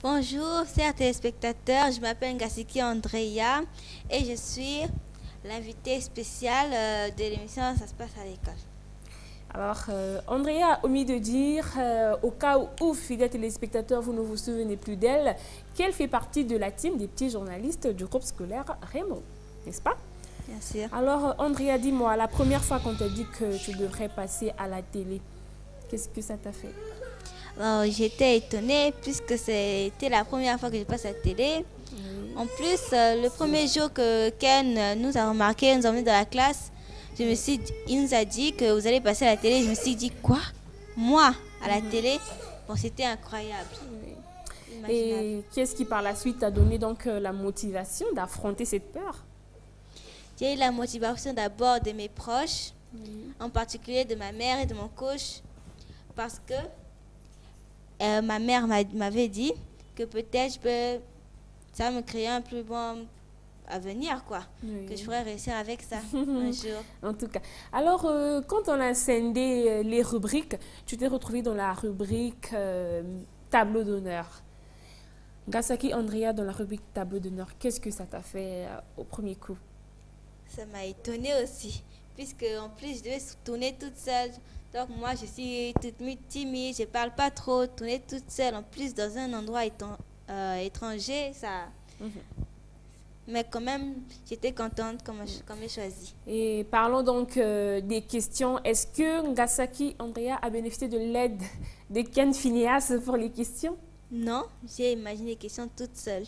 Bonjour, chers téléspectateurs, je m'appelle Ngasiki Andrea et je suis l'invitée spéciale de l'émission Ça se passe à l'école. Alors, Andrea a omis de dire, au cas où, fidèles téléspectateurs, vous ne vous souvenez plus d'elle, qu'elle fait partie de la team des petits journalistes du groupe scolaire Raymond, n'est-ce pas? Bien sûr. Alors, Andrea, dis-moi, la première fois qu'on t'a dit que tu devrais passer à la télé, qu'est-ce que ça t'a fait? J'étais étonnée puisque c'était la première fois que je passe à la télé. Oui. En plus, le premier jour que Ken nous a remarqué, nous a emmenés dans la classe, il nous a dit que vous allez passer à la télé. Je me suis dit, quoi? Moi, à la télé? Bon, c'était incroyable. Oui. Et qu'est-ce qui par la suite t'a donné donc la motivation d'affronter cette peur? J'ai eu la motivation d'abord de mes proches, en particulier de ma mère et de mon coach, parce que ma mère m'avait dit que peut-être ça me créer un plus bon avenir, quoi. Oui. Que je pourrais réussir avec ça un jour. En tout cas. Alors, quand on a scindé les rubriques, tu t'es retrouvée dans la rubrique tableau d'honneur. Ngasaki Andrea, dans la rubrique tableau d'honneur, qu'est-ce que ça t'a fait au premier coup? Ça m'a étonnée aussi, puisque en plus je devais tourner toute seule. Donc moi je suis toute timide, je parle pas trop, tourner toute seule, en plus dans un endroit étranger, ça. Mais quand même, j'étais contente comme j'ai choisi. Et parlons donc des questions. Est-ce que Ngasaki Andrea a bénéficié de l'aide de Ken Phineas pour les questions? Non, j'ai imaginé les questions toute seule.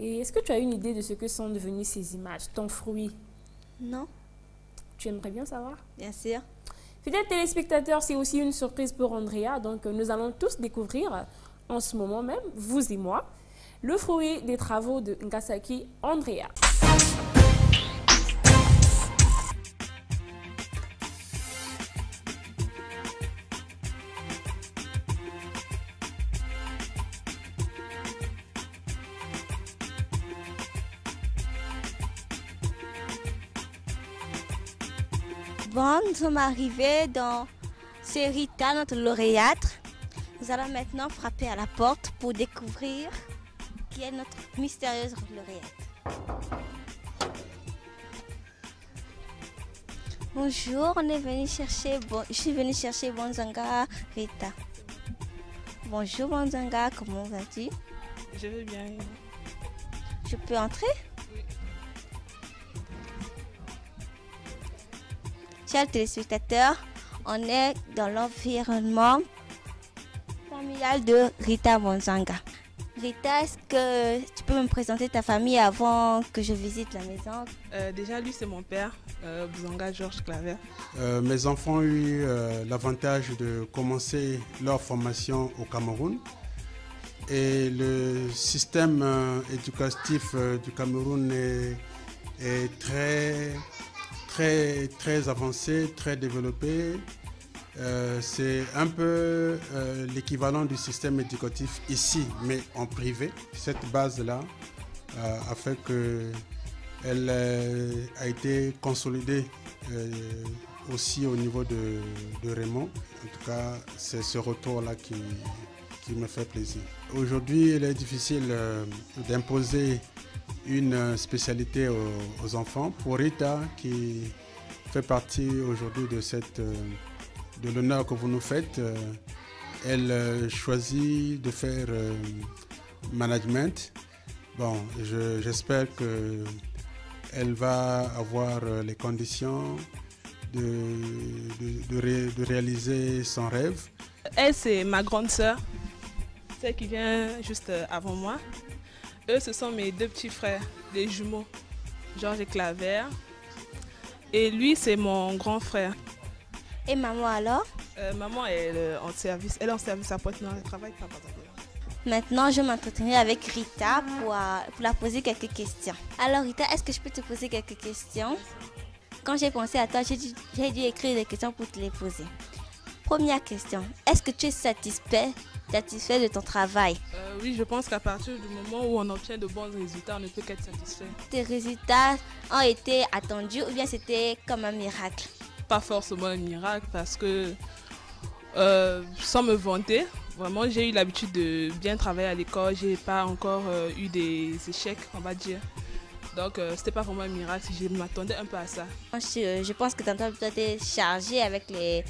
Et est-ce que tu as une idée de ce que sont devenues ces images, ton fruit? Non. Tu aimerais bien savoir? Bien sûr. Fidèles téléspectateurs, c'est aussi une surprise pour Andrea. Donc, nous allons tous découvrir en ce moment même, vous et moi, le fruit des travaux de Ngasaki Andrea. Bon, nous sommes arrivés dans Rita, notre lauréate. Nous allons maintenant frapper à la porte pour découvrir qui est notre mystérieuse lauréate. Bonjour, je suis venue chercher Bonzanga Rita. Bonjour Bonzanga, comment vas-tu? Je vais bien. Je peux entrer? Chers téléspectateurs, on est dans l'environnement familial de Rita Bonzanga. Rita, est-ce que tu peux me présenter ta famille avant que je visite la maison? Déjà, lui, c'est mon père, Bonzanga Georges Claver. Mes enfants ont eu l'avantage de commencer leur formation au Cameroun. Et le système éducatif du Cameroun est très avancé, très développé. C'est un peu l'équivalent du système éducatif ici, mais en privé. Cette base-là a fait qu'elle a été consolidée aussi au niveau de Raymond. En tout cas, c'est ce retour-là qui me fait plaisir. Aujourd'hui, il est difficile d'imposer une spécialité aux enfants. Pour Rita, qui fait partie aujourd'hui de l'honneur que vous nous faites, elle choisit de faire management. Bon, j'espère qu'elle va avoir les conditions de réaliser son rêve. Elle, c'est ma grande sœur, celle qui vient juste avant moi. Eux, ce sont mes deux petits frères, des jumeaux, Georges et Claver. Et lui, c'est mon grand frère. Et maman alors? Maman elle est en service à Pointe-Noire, elle travaille pas. Maintenant, je vais m'entretenir avec Rita pour la poser quelques questions. Alors Rita, est-ce que je peux te poser quelques questions? Quand j'ai pensé à toi, j'ai dû écrire des questions pour te les poser. Première question, est-ce que tu es satisfait de ton travail? Oui, je pense qu'à partir du moment où on obtient de bons résultats, on ne peut qu'être satisfait. Tes résultats ont été attendus ou bien c'était comme un miracle? Pas forcément un miracle parce que, sans me vanter, Vraiment, j'ai eu l'habitude de bien travailler à l'école. Je n'ai pas encore eu des échecs, on va dire. Donc, ce n'était pas vraiment un miracle. Je m'attendais un peu à ça. Je pense que tantôt tu étais chargée avec les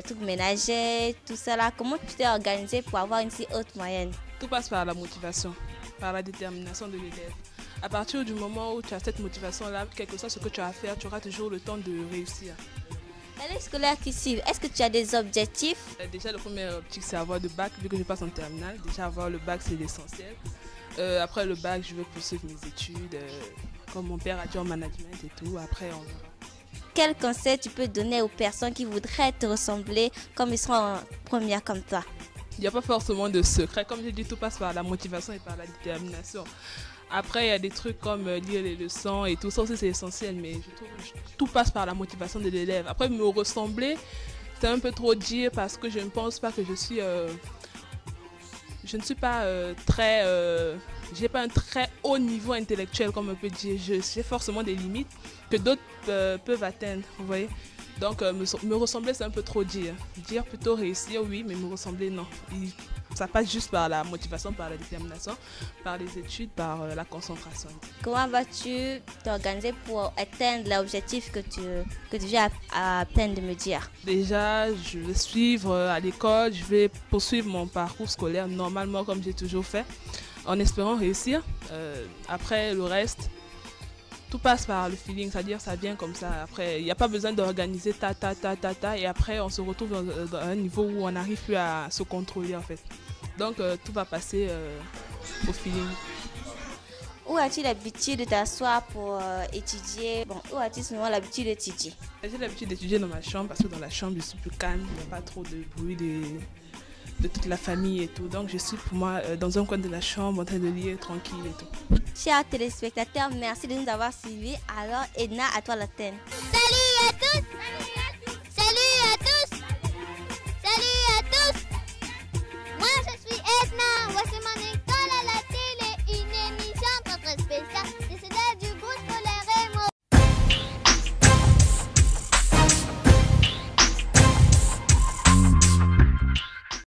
trucs ménagers, tout ça là. Comment tu t'es organisée pour avoir une si haute moyenne? Tout passe par la motivation, par la détermination de l'élève. À partir du moment où tu as cette motivation-là, quel que soit ce que tu as à faire, tu auras toujours le temps de réussir. L'année scolaire qui suit, est-ce que tu as des objectifs? Déjà, le premier objectif, c'est avoir le bac, vu que je passe en terminale. Déjà, avoir le bac, c'est l'essentiel. Après le bac, je vais poursuivre mes études, comme mon père a dit en management et tout. Après, on verra. Quel conseil tu peux donner aux personnes qui voudraient te ressembler comme ils seront en première comme toi? Il n'y a pas forcément de secret. Comme j'ai dit, tout passe par la motivation et par la détermination. Après, il y a des trucs comme lire les leçons et tout ça aussi, c'est essentiel. Mais je trouve que tout passe par la motivation de l'élève. Après, me ressembler, c'est un peu trop dire parce que je ne pense pas que je suis... je ne suis pas très... j'ai pas un très haut niveau intellectuel, comme on peut dire. J'ai forcément des limites que d'autres peuvent atteindre, vous voyez. Donc, me ressembler, c'est un peu trop dire. Dire plutôt réussir, oui, mais me ressembler, non. Ça passe juste par la motivation, par la détermination, par les études, par la concentration. Comment vas-tu t'organiser pour atteindre l'objectif que tu viens à peine de me dire? Déjà, je vais suivre à l'école, je vais poursuivre mon parcours scolaire normalement comme j'ai toujours fait, en espérant réussir. Après, le reste, tout passe par le feeling, c'est-à-dire ça vient comme ça. Après, il n'y a pas besoin d'organiser et après on se retrouve dans un niveau où on n'arrive plus à se contrôler en fait. Donc tout va passer au feeling. Où as-tu l'habitude de t'asseoir pour étudier? Où as-tu souvent l'habitude d'étudier? J'ai l'habitude d'étudier dans ma chambre parce que dans la chambre je suis plus calme, il n'y a pas trop de bruit de toute la famille et tout. Donc je suis pour moi dans un coin de la chambre en train de lire tranquille et tout. Chers téléspectateurs, merci de nous avoir suivis. Alors Edna, à toi l'antenne. Salut à tous!